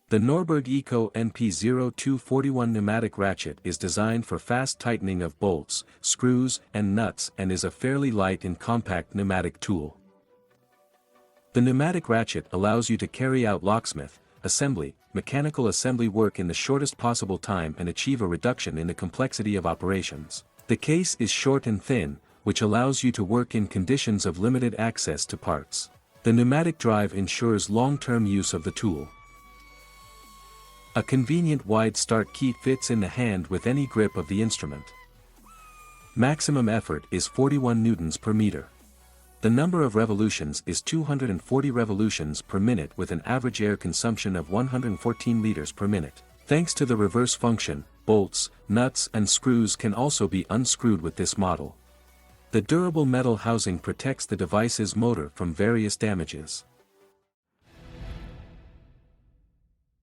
The NORDBERG NP0241 pneumatic ratchet is designed for fast tightening of bolts, screws, and nuts and is a fairly light and compact pneumatic tool. The pneumatic ratchet allows you to carry out locksmith, assembly, mechanical assembly work in the shortest possible time and achieve a reduction in the complexity of operations. The case is short and thin, which allows you to work in conditions of limited access to parts. The pneumatic drive ensures long-term use of the tool. A convenient wide start key fits in the hand with any grip of the instrument. Maximum effort is 41 newtons per meter. The number of revolutions is 240 revolutions per minute with an average air consumption of 114 liters per minute. Thanks to the reverse function, bolts, nuts and screws can also be unscrewed with this model. The durable metal housing protects the device's motor from various damages.